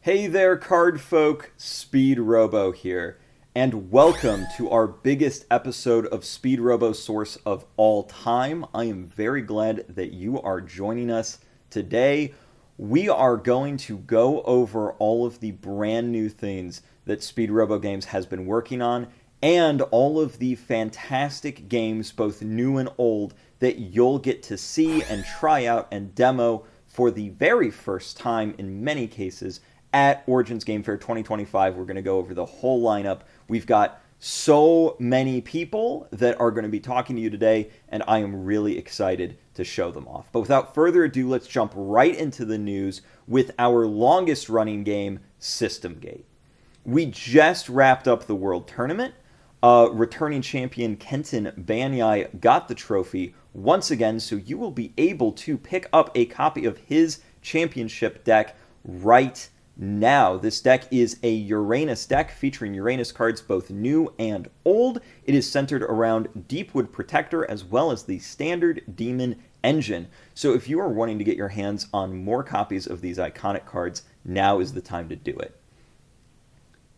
Hey there, card folk, Speedrobo here, and welcome to our biggest episode of Speedrobo Source of all time. I am very glad that you are joining us today. We are going to go over all of the brand new things that Speedrobo Games has been working on, and all of the fantastic games, both new and old, that you'll get to see and try out and demo for the very first time in many cases at Origins Game Fair 2025. We're going to go over the whole lineup. We've got so many people that are going to be talking to you today, and I am really excited to show them off. But without further ado, let's jump right into the news with our longest running game, Systemgate. We just wrapped up the World Tournament. Returning champion Kenton Banyai got the trophy once again, so you will be able to pick up a copy of his championship deck right now. This deck is a Uranus deck featuring Uranus cards both new and old. It is centered around Deepwood Protector as well as the standard Demon Engine. So if you are wanting to get your hands on more copies of these iconic cards, now is the time to do it.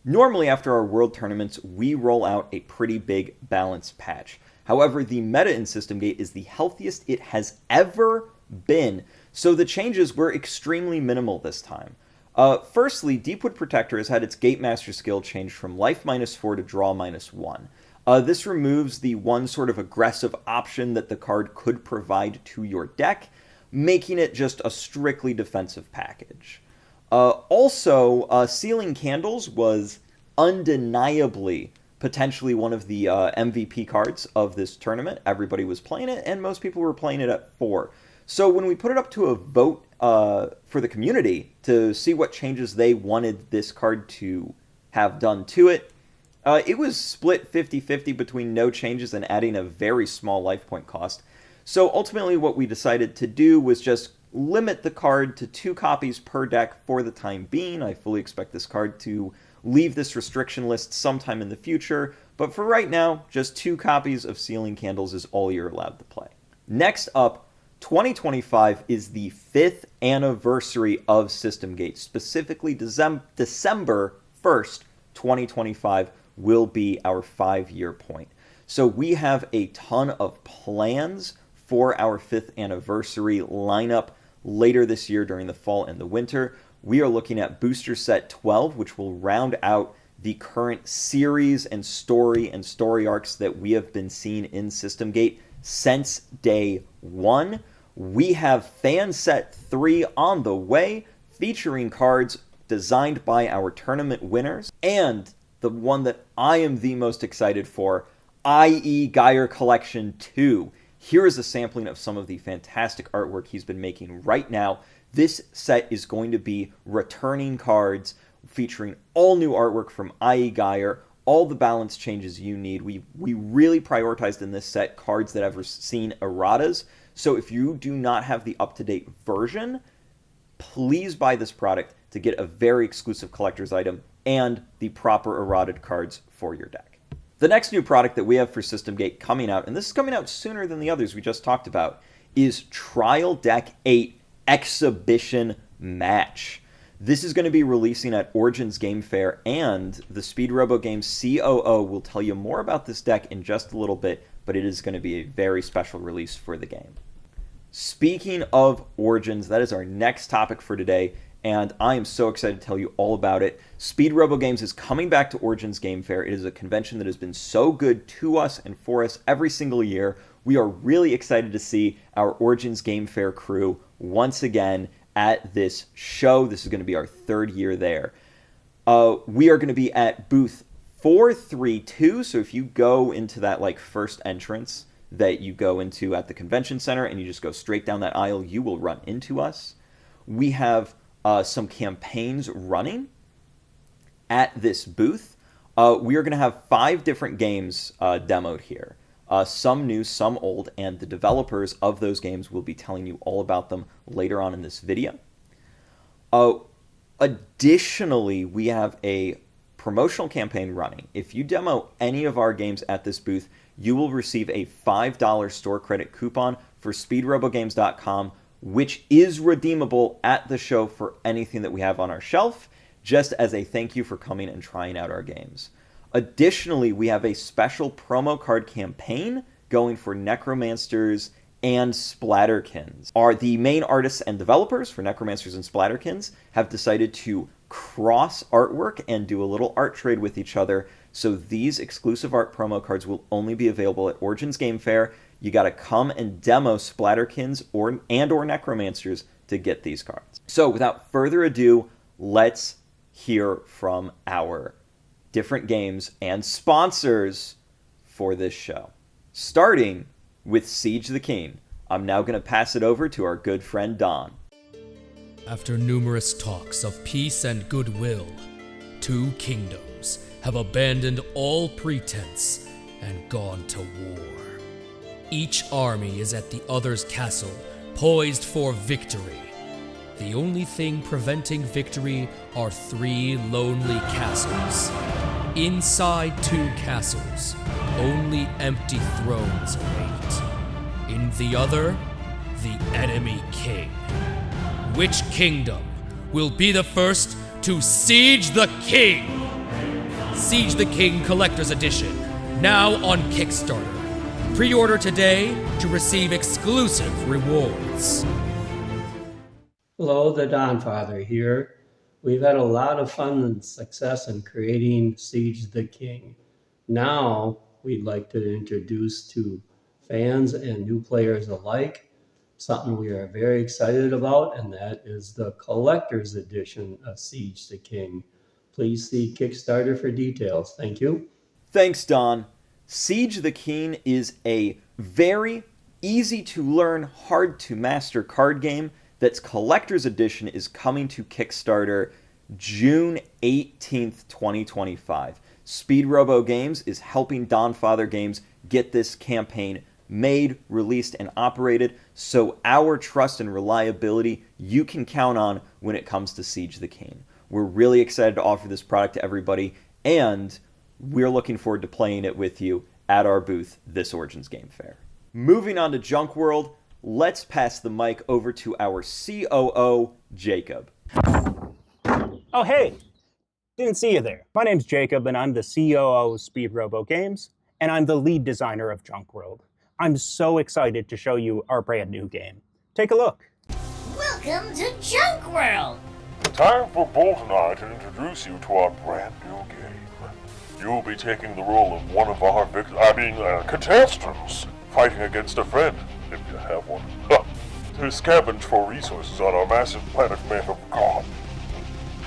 Normally after our World Tournaments, we roll out a pretty big balance patch. However, the meta in Systemgate is the healthiest it has ever been, so the changes were extremely minimal this time. Firstly, Deepwood Protector has had its Gatemaster skill changed from life -4 to draw -1. This removes the one sort of aggressive option that the card could provide to your deck, making it just a strictly defensive package. Also, Sealing Candles was undeniably potentially one of the MVP cards of this tournament. Everybody was playing it, and most people were playing it at 4. So when we put it up to a vote for the community to see what changes they wanted this card to have done to it, it was split 50-50 between no changes and adding a very small life point cost. So ultimately what we decided to do was just limit the card to 2 copies per deck for the time being. I fully expect this card to leave this restriction list sometime in the future, but for right now, just 2 copies of Sealing Candles is all you're allowed to play. Next up, 2025 is the 5th anniversary of Systemgate. Specifically, December 1st, 2025 will be our 5-year point. So we have a ton of plans for our 5th anniversary lineup later this year during the fall and the winter. We are looking at Booster Set 12, which will round out the current series and story arcs that we have been seeing in Systemgate since day 1. We have Fan Set 3 on the way, featuring cards designed by our tournament winners, and the one that I am the most excited for, i.e. Geyer Collection 2. Here is a sampling of some of the fantastic artwork he's been making right now. This set is going to be returning cards featuring all new artwork from I.E. Geyer, all the balance changes you need. We really prioritized in this set cards that have seen erratas. So if you do not have the up-to-date version, please buy this product to get a very exclusive collector's item and the proper errated cards for your deck. The next new product that we have for Systemgate coming out, and this is coming out sooner than the others we just talked about, is Trial Deck 8 Exhibition Match. This is going to be releasing at Origins Game Fair, and the Speedrobo Games COO will tell you more about this deck in just a little bit, but it is going to be a very special release for the game. Speaking of Origins, that is our next topic for today, and I am so excited to tell you all about it. Speedrobo Games is coming back to Origins Game Fair. It is a convention that has been so good to us and for us every single year. We are really excited to see our Origins Game Fair crew once again at this show. This is going to be our 3rd year there. We are going to be at booth 432, so if you go into that first entrance that you go into at the convention center and you just go straight down that aisle, you will run into us. We have some campaigns running at this booth. We are going to have 5 different games demoed here. Some new, some old, and the developers of those games will be telling you all about them later on in this video. Additionally, we have a promotional campaign running. If you demo any of our games at this booth, you will receive a $5 store credit coupon for speedrobogames.com, which is redeemable at the show for anything that we have on our shelf. just as a thank you for coming and trying out our games. Additionally, we have a special promo card campaign going for Necromancers and Splatterkins. The main artists and developers for Necromancers and Splatterkins have decided to cross artwork and do a little art trade with each other, so these exclusive art promo cards will only be available at Origins Game Fair. You gotta come and demo Splatterkins or Necromancers to get these cards. So without further ado, let's hear from our different games and sponsors for this show. Starting with Siege the King, I'm now going to pass it over to our good friend Don. After numerous talks of peace and goodwill, two kingdoms have abandoned all pretense and gone to war. Each army is at the other's castle, poised for victory. The only thing preventing victory are three lonely castles. Inside two castles, only empty thrones await. In the other, the enemy king. Which kingdom will be the first to siege the king? Siege the King Collector's Edition, now on Kickstarter. Pre-order today to receive exclusive rewards. Hello, the Don Father here. We've had a lot of fun and success in creating Siege the King. Now, we'd like to introduce to fans and new players alike something we are very excited about, and that is the Collector's Edition of Siege the King. Please see Kickstarter for details. Thank you. Thanks, Don. Siege the King is a very easy to learn, hard to master card game that's Collector's Edition is coming to Kickstarter June 18th, 2025. Speedrobo Games is helping Don Father Games get this campaign made, released, and operated, so our trust and reliability you can count on when it comes to Siege the King. We're really excited to offer this product to everybody, and we're looking forward to playing it with you at our booth this Origins Game Fair. Moving on to Junk World, let's pass the mic over to our COO, Jacob. Oh, hey! Didn't see you there. My name's Jacob, and I'm the COO of Speedrobo Games, and I'm the lead designer of Junk World. I'm so excited to show you our brand new game. Take a look. Welcome to Junk World! Time for Bolt and I to introduce you to our brand new game. You'll be taking the role of one of our contestants, fighting against a friend, if you have one, to scavenge for resources on our massive planet made of God.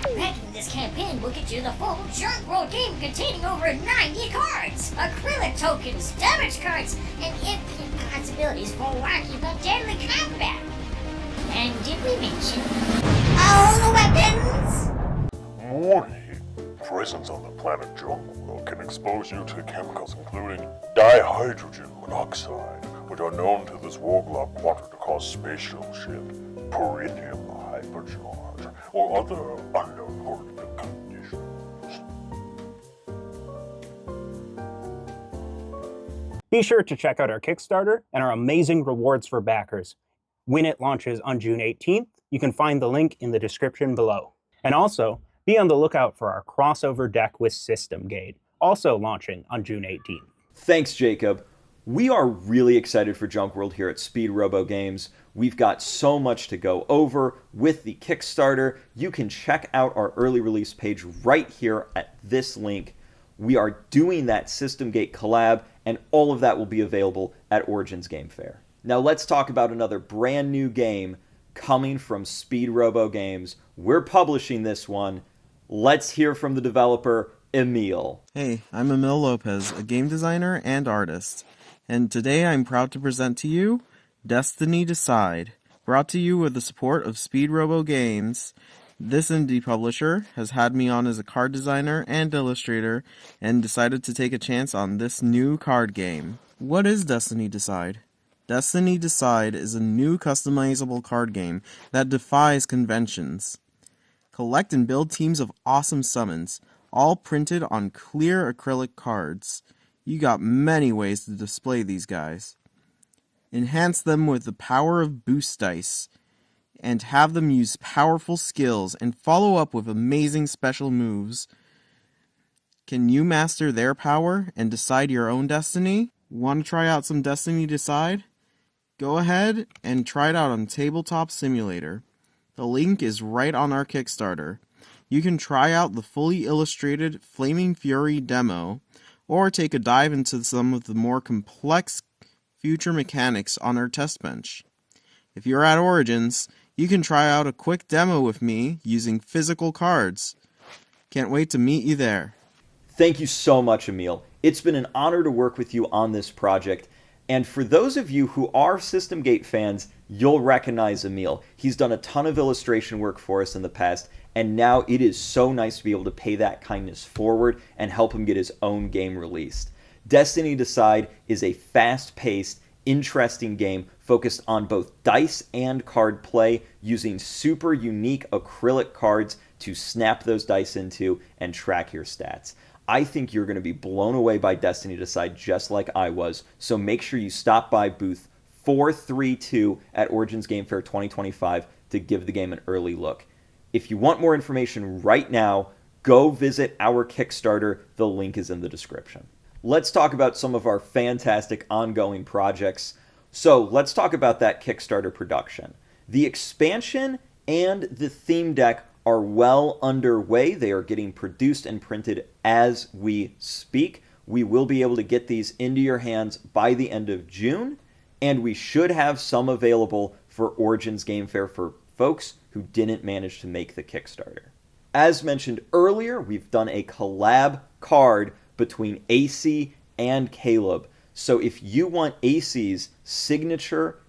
Cracking this campaign will get you the full Junk World game containing over 90 cards, acrylic tokens, damage cards, and infinite possibilities for wacky but deadly combat. And did we mention all the weapons? Morning. Presence on the planet Junk World can expose you to chemicals including dihydrogen monoxide, which are known to this warlock water to cause spatial shift, perineum hypercharge, or other unknown horrific conditions. Be sure to check out our Kickstarter and our amazing rewards for backers. When it launches on June 18th, you can find the link in the description below. And also, be on the lookout for our crossover deck with Systemgate, also launching on June 18th. Thanks, Jacob. We are really excited for Junk World here at Speedrobo Games. We've got so much to go over with the Kickstarter. You can check out our early release page right here at this link. We are doing that Systemgate collab, and all of that will be available at Origins Game Fair. Now let's talk about another brand new game coming from Speedrobo Games. We're publishing this one. Let's hear from the developer, Emil. Hey, I'm Emil Lopez, a game designer and artist, and today I'm proud to present to you Destiny Decide, brought to you with the support of Speedrobo Games. This indie publisher has had me on as a card designer and illustrator and decided to take a chance on this new card game. What is Destiny Decide? Destiny Decide is a new customizable card game that defies conventions. Collect and build teams of awesome summons, all printed on clear acrylic cards. You got many ways to display these guys. Enhance them with the power of boost dice. and have them use powerful skills and follow up with amazing special moves. Can you master their power and decide your own destiny? Want to try out some Destiny Decide? Go ahead and try it out on Tabletop Simulator. The link is right on our Kickstarter. You can try out the fully illustrated Flaming Fury demo, or take a dive into some of the more complex future mechanics on our test bench. If you're at Origins, you can try out a quick demo with me using physical cards. Can't wait to meet you there. Thank you so much, Emil. It's been an honor to work with you on this project. And for those of you who are Systemgate fans, you'll recognize Emil. He's done a ton of illustration work for us in the past, and now it is so nice to be able to pay that kindness forward and help him get his own game released. Destiny Decide is a fast-paced, interesting game focused on both dice and card play, using super unique acrylic cards to snap those dice into and track your stats. I think you're going to be blown away by Destiny Decide just like I was, so make sure you stop by booth 432 at Origins Game Fair 2025 to give the game an early look. If you want more information right now, go visit our Kickstarter. The link is in the description. Let's talk about some of our fantastic ongoing projects. So let's talk about that Kickstarter production. The expansion and the theme deck are well underway. They are getting produced and printed as we speak. We will be able to get these into your hands by the end of June, and we should have some available for Origins Game Fair for folks who didn't manage to make the Kickstarter. As mentioned earlier, we've done a collab card between AC and Caleb. So if you want AC's signature,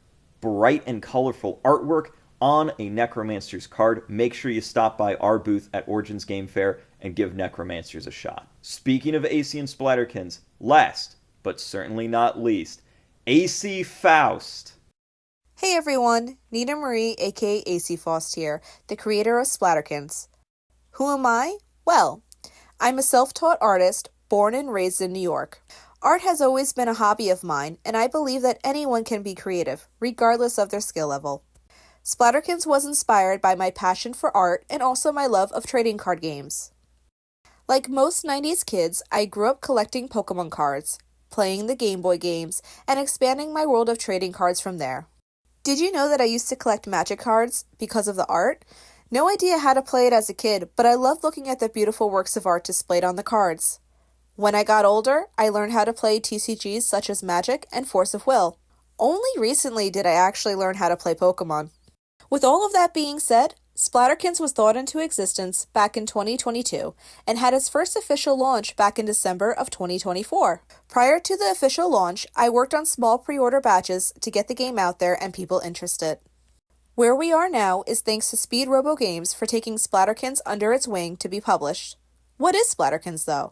bright and colorful artwork on a Necromancer's card, make sure you stop by our booth at Origins Game Fair and give Necromancers a shot. Speaking of AC and Splatterkins, last, but certainly not least, AC Faust. Hey everyone, Nina Marie aka AC Faust here, the creator of Splatterkins. Who am I? Well, I'm a self-taught artist, born and raised in New York. Art has always been a hobby of mine, and I believe that anyone can be creative, regardless of their skill level. Splatterkins was inspired by my passion for art and also my love of trading card games. Like most 90s kids, I grew up collecting Pokemon cards, playing the Game Boy games, and expanding my world of trading cards from there. Did you know that I used to collect Magic cards because of the art? No idea how to play it as a kid, but I loved looking at the beautiful works of art displayed on the cards. When I got older, I learned how to play TCGs such as Magic and Force of Will. Only recently did I actually learn how to play Pokemon. With all of that being said, Splatterkins was thought into existence back in 2022 and had its first official launch back in December of 2024. Prior to the official launch, I worked on small pre-order batches to get the game out there and people interested. Where we are now is thanks to Speedrobo Games for taking Splatterkins under its wing to be published. What is Splatterkins, though?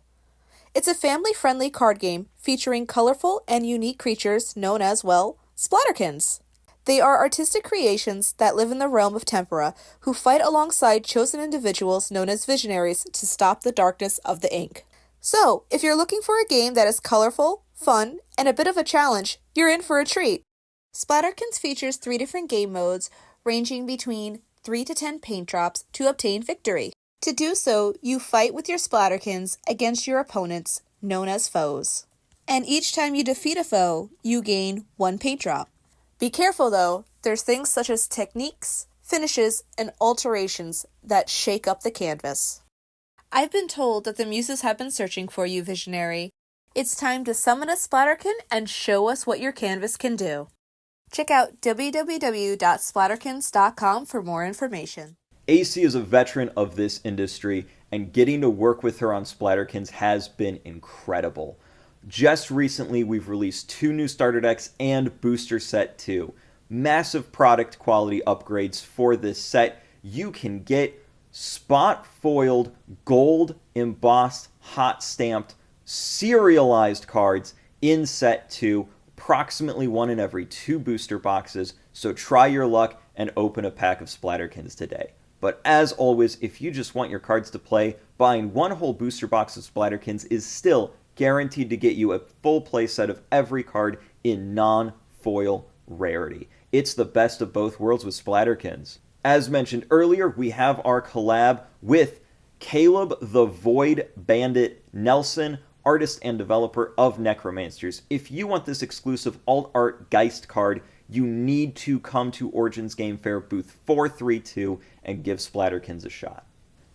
It's a family-friendly card game featuring colorful and unique creatures known as, well, Splatterkins. They are artistic creations that live in the realm of Tempera, who fight alongside chosen individuals known as visionaries to stop the darkness of the ink. So, if you're looking for a game that is colorful, fun, and a bit of a challenge, you're in for a treat. Splatterkins features 3 different game modes, ranging between 3 to 10 paint drops to obtain victory. To do so, you fight with your Splatterkins against your opponents, known as foes. And each time you defeat a foe, you gain 1 paint drop. Be careful though, there's things such as techniques, finishes, and alterations that shake up the canvas. I've been told that the muses have been searching for you, Visionary. It's time to summon a Splatterkin and show us what your canvas can do. Check out www.splatterkins.com for more information. AC is a veteran of this industry, and getting to work with her on Splatterkins has been incredible. Just recently, we've released 2 new starter decks and booster set 2. Massive product quality upgrades for this set. You can get spot foiled, gold embossed, hot stamped, serialized cards in set 2, approximately 1 in every 2 booster boxes. So try your luck and open a pack of Splatterkins today. But as always, if you just want your cards to play, buying 1 whole booster box of Splatterkins is still guaranteed to get you a full play set of every card in non-foil rarity. It's the best of both worlds with Splatterkins. As mentioned earlier, we have our collab with Caleb the Void Bandit Nelson, artist and developer of Necromancers. If you want this exclusive alt art Geist card, you need to come to Origins Game Fair booth 432 and give Splatterkins a shot.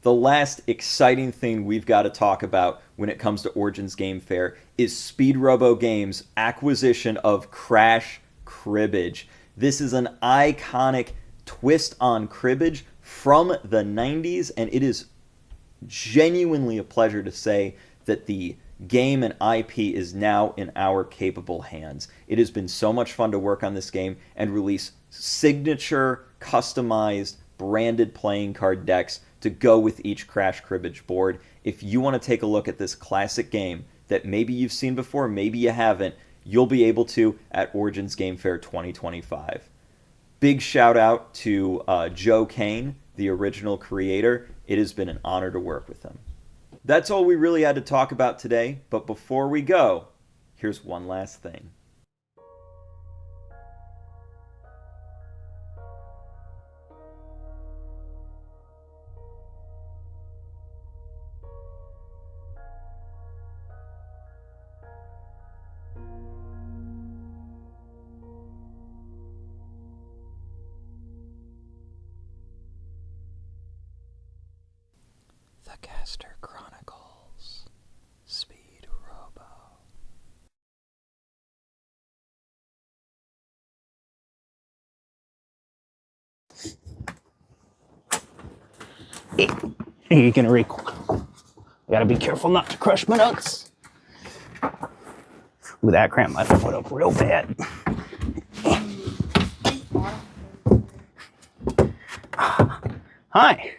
The last exciting thing we've got to talk about when it comes to Origins Game Fair is Speedrobo Games' acquisition of Crash Cribbage. This is an iconic twist on Cribbage from the 90s, and it is genuinely a pleasure to say that the game and IP is now in our capable hands. It has been so much fun to work on this game and release signature, customized, branded playing card decks to go with each Crash Cribbage board. If you want to take a look at this classic game that maybe you've seen before, maybe you haven't, you'll be able to at Origins Game Fair 2025. Big shout out to Joe Kane, the original creator. It has been an honor to work with him. That's all we really had to talk about today, but before we go, here's one last thing. The Caster Chronicles, Speedrobo. You're gonna recoil. I gotta be careful not to crush my nuts. Ooh, that cramped my foot up real bad. Hi.